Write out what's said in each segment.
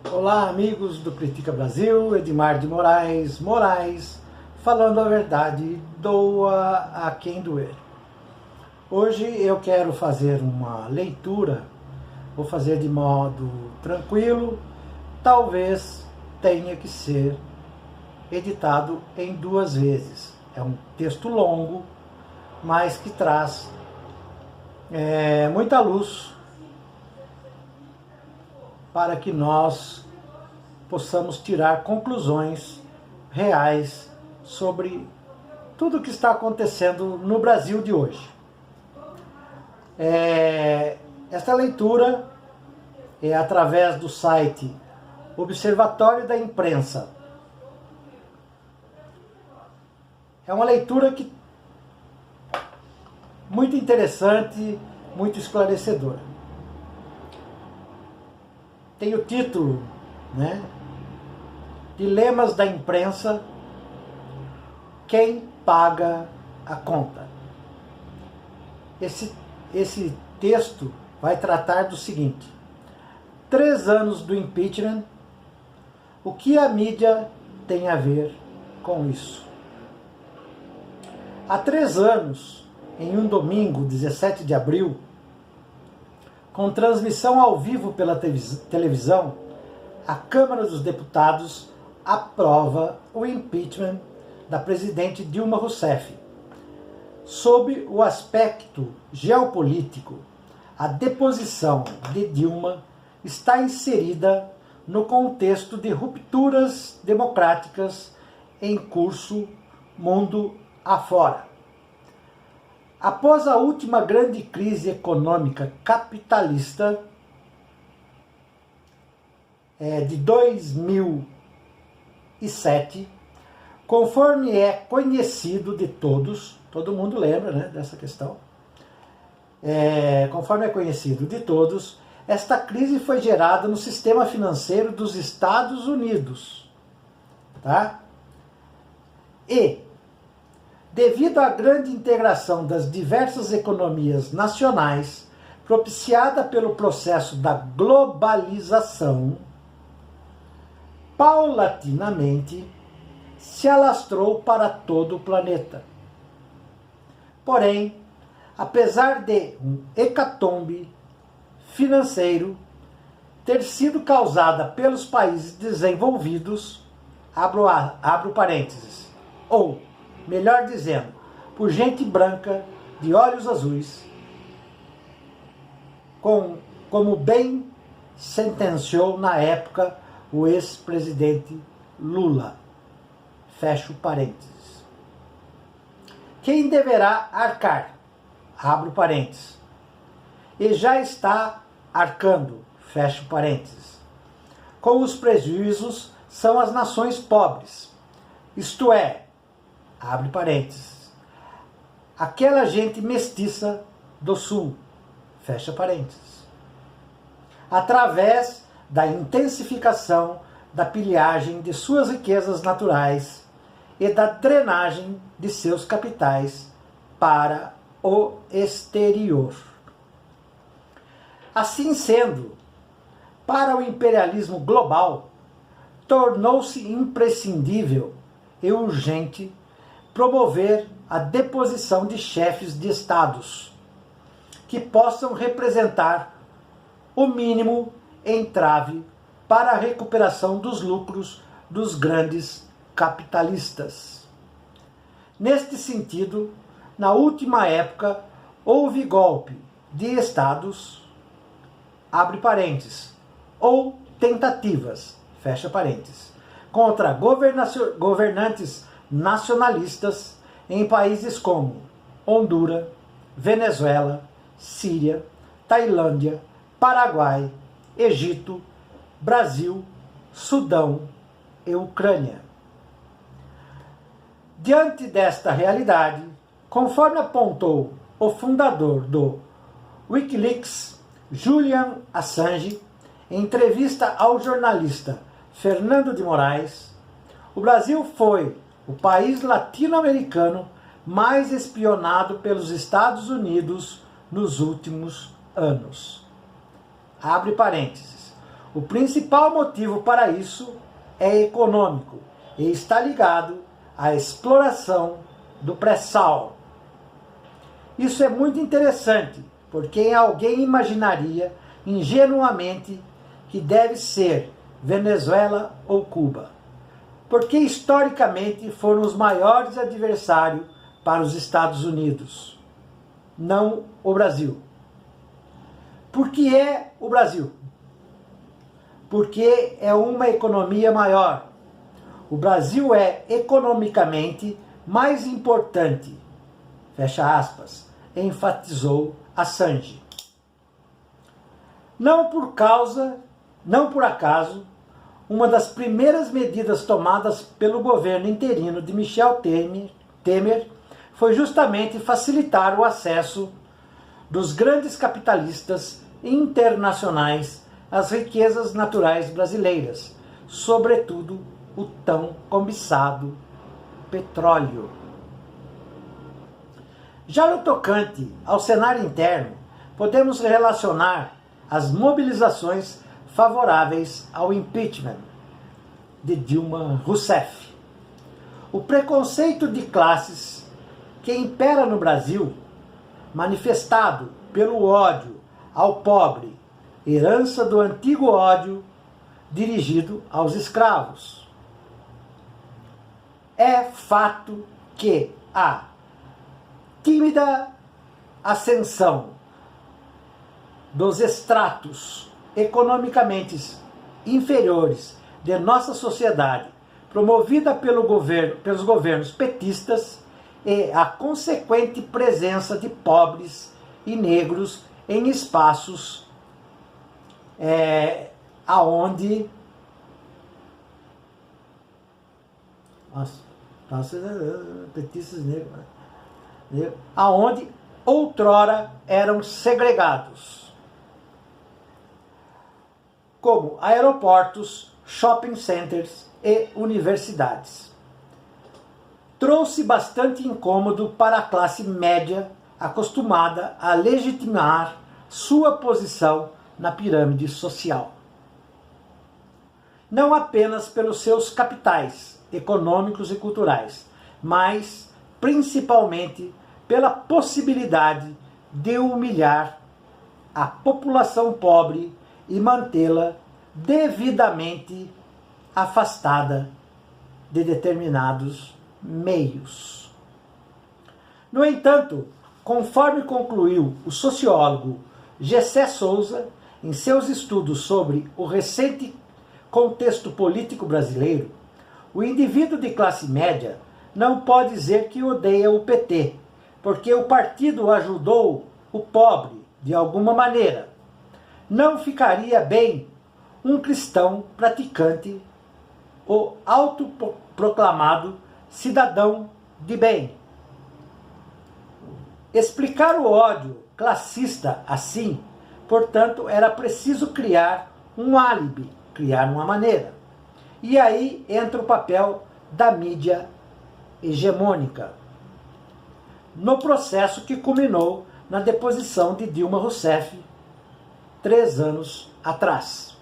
Olá, amigos do Critica Brasil, Edmar de Moraes, falando a verdade, doa a quem doer. Hoje eu quero fazer uma leitura, vou fazer de modo tranquilo, talvez tenha que ser editado em 2 vezes. É um texto longo, mas que traz muita luz para que nós possamos tirar conclusões reais sobre tudo o que está acontecendo no Brasil de hoje. Esta leitura é através do site Observatório da Imprensa. É uma leitura muito interessante, muito esclarecedora. Tem o título, Dilemas da Imprensa, quem paga a conta? Esse texto vai tratar do seguinte: 3 anos do impeachment, o que a mídia tem a ver com isso? Há 3 anos, em um domingo, 17 de abril, com transmissão ao vivo pela televisão, a Câmara dos Deputados aprova o impeachment da presidente Dilma Rousseff. Sob o aspecto geopolítico, a deposição de Dilma está inserida no contexto de rupturas democráticas em curso mundo afora. Após a última grande crise econômica capitalista de 2007, conforme é conhecido de todos, todo mundo lembra dessa questão, conforme é conhecido de todos, esta crise foi gerada no sistema financeiro dos Estados Unidos. E, devido à grande integração das diversas economias nacionais, propiciada pelo processo da globalização, paulatinamente se alastrou para todo o planeta. Porém, apesar de um hecatombe financeiro ter sido causada pelos países desenvolvidos, abro parênteses, ou, melhor dizendo, por gente branca de olhos azuis, como bem sentenciou na época o ex-presidente Lula. Fecho parênteses. Quem deverá arcar? Abro parênteses. E já está arcando, fecho parênteses. Com os prejuízos são as nações pobres, isto é, abre parênteses, aquela gente mestiça do sul, fecha parênteses, através da intensificação da pilhagem de suas riquezas naturais e da drenagem de seus capitais para o exterior. Assim sendo, para o imperialismo global, tornou-se imprescindível e urgente promover a deposição de chefes de estados que possam representar o mínimo entrave para a recuperação dos lucros dos grandes capitalistas. Neste sentido, na última época, houve golpe de estados, abre parênteses, ou tentativas, fecha parênteses, contra governantes nacionalistas em países como Honduras, Venezuela, Síria, Tailândia, Paraguai, Egito, Brasil, Sudão e Ucrânia. Diante desta realidade, conforme apontou o fundador do Wikileaks, Julian Assange, em entrevista ao jornalista Fernando de Moraes, o Brasil foi o país latino-americano mais espionado pelos Estados Unidos nos últimos anos. Abre parênteses. O principal motivo para isso é econômico e está ligado à exploração do pré-sal. Isso é muito interessante, porque alguém imaginaria ingenuamente que deve ser Venezuela ou Cuba, porque historicamente foram os maiores adversários para os Estados Unidos, não o Brasil. Por que é o Brasil? Porque é uma economia maior. O Brasil é economicamente mais importante, fecha aspas, enfatizou Assange. Não por acaso, uma das primeiras medidas tomadas pelo governo interino de Michel Temer foi justamente facilitar o acesso dos grandes capitalistas internacionais às riquezas naturais brasileiras, sobretudo o tão cobiçado petróleo. Já no tocante ao cenário interno, podemos relacionar as mobilizações favoráveis ao impeachment de Dilma Rousseff. O preconceito de classes que impera no Brasil, manifestado pelo ódio ao pobre, herança do antigo ódio dirigido aos escravos. É fato que a tímida ascensão dos estratos economicamente inferiores de nossa sociedade, promovida pelos governos petistas, e a consequente presença de pobres e negros em espaços aonde petistas negros, aonde outrora eram segregados, como aeroportos, shopping centers e universidades. Trouxe bastante incômodo para a classe média acostumada a legitimar sua posição na pirâmide social. Não apenas pelos seus capitais econômicos e culturais, mas principalmente pela possibilidade de humilhar a população pobre e mantê-la devidamente afastada de determinados meios. No entanto, conforme concluiu o sociólogo Gessé Souza em seus estudos sobre o recente contexto político brasileiro, o indivíduo de classe média não pode dizer que odeia o PT, porque o partido ajudou o pobre de alguma maneira. Não ficaria bem um cristão praticante, o autoproclamado cidadão de bem. Explicar o ódio classista assim, portanto, era preciso criar um álibi, criar uma maneira. E aí entra o papel da mídia hegemônica, no processo que culminou na deposição de Dilma Rousseff 3 anos atrás.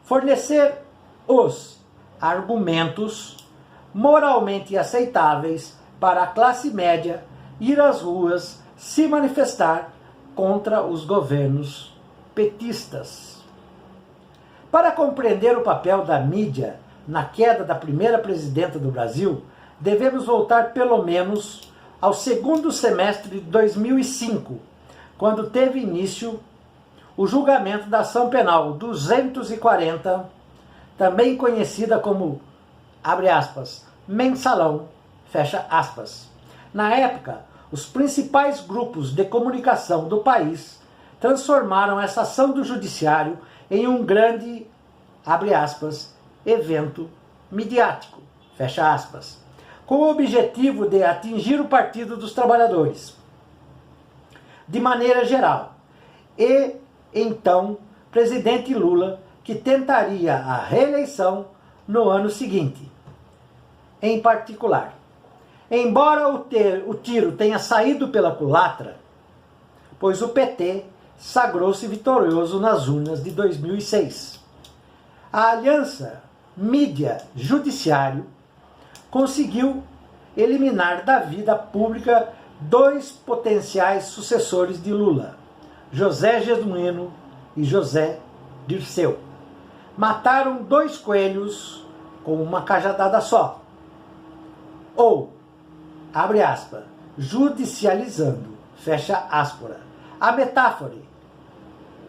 Fornecer os argumentos moralmente aceitáveis para a classe média ir às ruas se manifestar contra os governos petistas. Para compreender o papel da mídia na queda da primeira presidenta do Brasil, devemos voltar pelo menos ao segundo semestre de 2005, quando teve início o julgamento da ação penal 240, também conhecida como, abre aspas, mensalão, fecha aspas. Na época, os principais grupos de comunicação do país transformaram essa ação do judiciário em um grande, abre aspas, evento midiático, fecha aspas, com o objetivo de atingir o Partido dos Trabalhadores, de maneira geral, e então presidente Lula, que tentaria a reeleição no ano seguinte. Em particular, embora o tiro tenha saído pela culatra, pois o PT sagrou-se vitorioso nas urnas de 2006. A aliança mídia-judiciário conseguiu eliminar da vida pública dois potenciais sucessores de Lula, José Genuíno e José Dirceu. Mataram dois coelhos com uma cajadada só. Ou, abre aspas, judicializando, fecha aspas, a metáfora,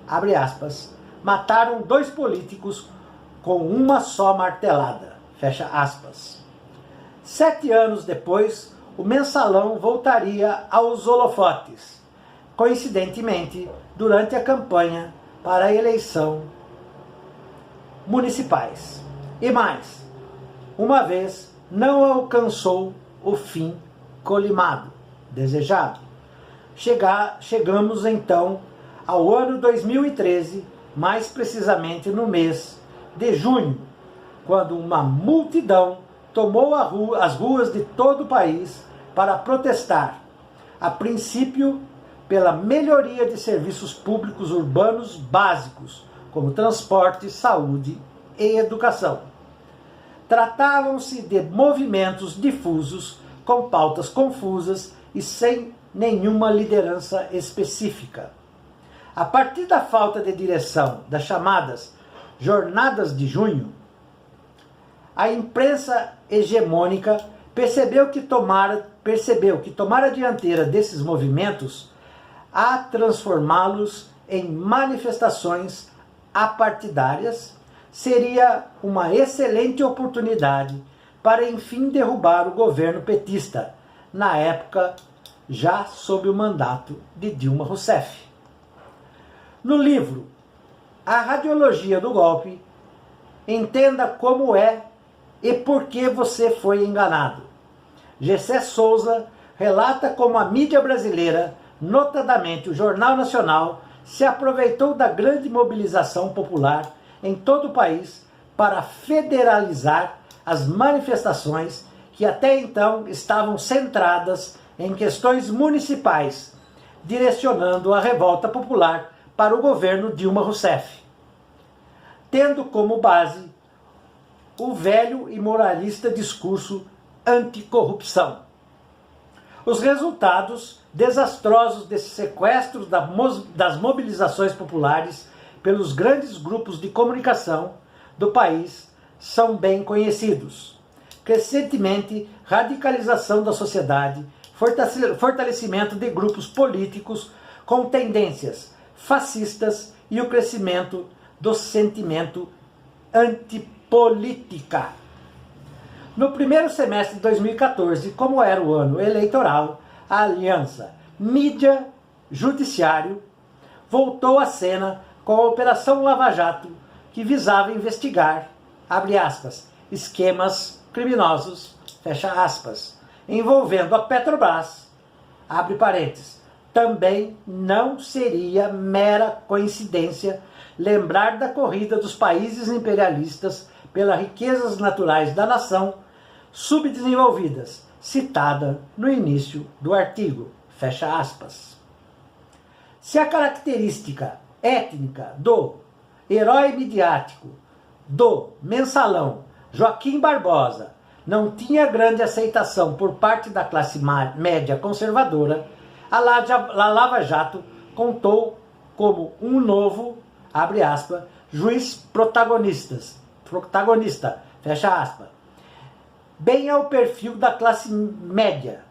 abre aspas, mataram dois políticos com uma só martelada, fecha aspas. 7 anos depois, o mensalão voltaria aos holofotes, coincidentemente durante a campanha para a eleição municipais. E mais, uma vez não alcançou o fim colimado, desejado. Chegamos então ao ano 2013, mais precisamente no mês de junho, quando uma multidão tomou as ruas de todo o país para protestar, a princípio pela melhoria de serviços públicos urbanos básicos, como transporte, saúde e educação. Tratavam-se de movimentos difusos, com pautas confusas e sem nenhuma liderança específica. A partir da falta de direção das chamadas Jornadas de Junho, a imprensa hegemônica percebeu que tomar a dianteira desses movimentos a transformá-los em manifestações apartidárias seria uma excelente oportunidade para enfim derrubar o governo petista, na época já sob o mandato de Dilma Rousseff. No livro A Radiologia do Golpe, entenda como é e por que você foi enganado. Gessé Souza relata como a mídia brasileira, notadamente o Jornal Nacional, se aproveitou da grande mobilização popular em todo o país para federalizar as manifestações que até então estavam centradas em questões municipais, direcionando a revolta popular para o governo Dilma Rousseff, tendo como base o velho e moralista discurso anticorrupção. Os resultados desastrosos desse sequestro das mobilizações populares pelos grandes grupos de comunicação do país são bem conhecidos. Crescentemente, radicalização da sociedade, fortalecimento de grupos políticos com tendências fascistas e o crescimento do sentimento antipolítica. No primeiro semestre de 2014, como era o ano eleitoral, a aliança mídia-judiciário voltou à cena com a Operação Lava Jato, que visava investigar, abre aspas, esquemas criminosos, fecha aspas, envolvendo a Petrobras, abre parênteses. Também não seria mera coincidência lembrar da corrida dos países imperialistas pelas riquezas naturais da nação subdesenvolvidas, citada no início do artigo, fecha aspas. Se a característica étnica do herói midiático do mensalão Joaquim Barbosa não tinha grande aceitação por parte da classe média conservadora, a Lava Jato contou como um novo, abre aspas, juiz protagonista, fecha aspas, bem ao perfil da classe média.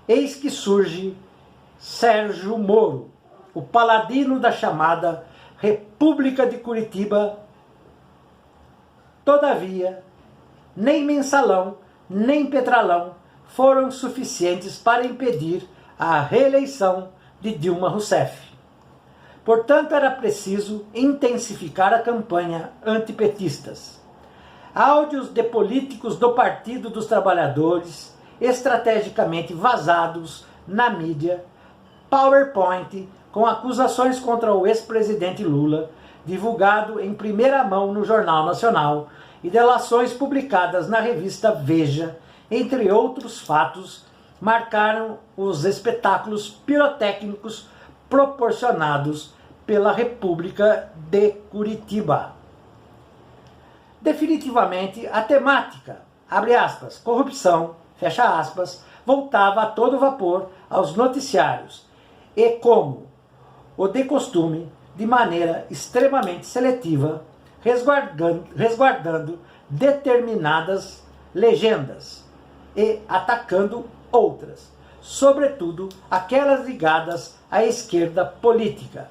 Eis que surge Sérgio Moro, o paladino da chamada República de Curitiba. Todavia, nem mensalão, nem petralão foram suficientes para impedir a reeleição de Dilma Rousseff. Portanto, era preciso intensificar a campanha antipetistas. Áudios de políticos do Partido dos Trabalhadores, estrategicamente vazados na mídia, PowerPoint com acusações contra o ex-presidente Lula, divulgado em primeira mão no Jornal Nacional, e delações publicadas na revista Veja, entre outros fatos, marcaram os espetáculos pirotécnicos proporcionados pela República de Curitiba. definitivamente a temática, abre aspas, corrupção, fecha aspas, voltava a todo vapor aos noticiários e, como o de costume, de maneira extremamente seletiva, resguardando determinadas legendas e atacando outras, sobretudo aquelas ligadas à esquerda política.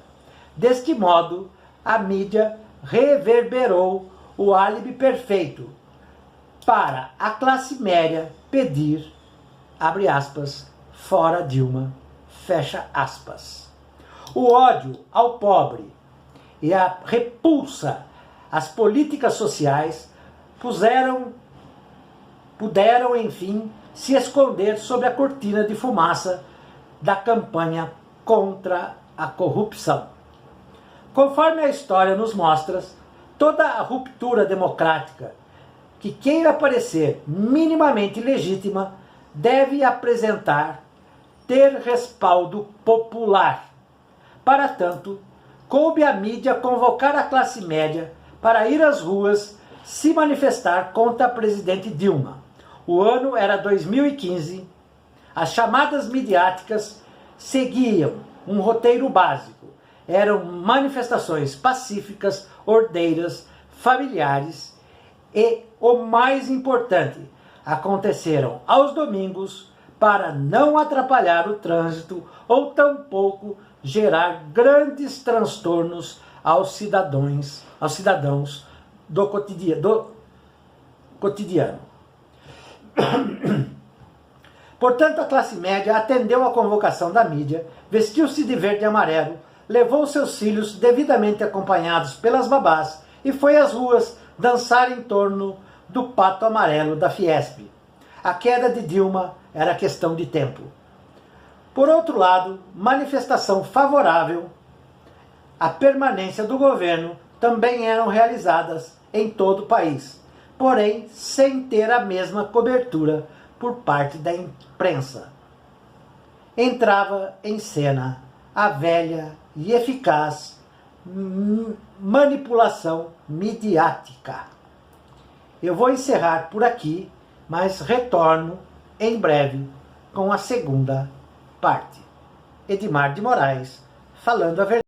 Deste modo, a mídia reverberou o álibi perfeito para a classe média pedir, abre aspas, fora Dilma, fecha aspas. O ódio ao pobre e a repulsa às políticas sociais puderam, enfim, se esconder sob a cortina de fumaça da campanha contra a corrupção. Conforme a história nos mostra, toda a ruptura democrática que queira parecer minimamente legítima deve ter respaldo popular. Para tanto, coube à mídia convocar a classe média para ir às ruas se manifestar contra a presidente Dilma. O ano era 2015, as chamadas midiáticas seguiam um roteiro básico. Eram manifestações pacíficas, ordeiras, familiares e, o mais importante, aconteceram aos domingos para não atrapalhar o trânsito ou tampouco gerar grandes transtornos aos cidadãos do cotidiano. Portanto, a classe média atendeu à convocação da mídia, vestiu-se de verde e amarelo, levou seus filhos devidamente acompanhados pelas babás e foi às ruas dançar em torno do pato amarelo da Fiesp. A queda de Dilma era questão de tempo. Por outro lado, manifestação favorável à permanência do governo também eram realizadas em todo o país, porém sem ter a mesma cobertura por parte da imprensa. Entrava em cena a velha e eficaz manipulação midiática. Eu vou encerrar por aqui, mas retorno em breve com a segunda parte. Edmar de Moraes, falando a verdade.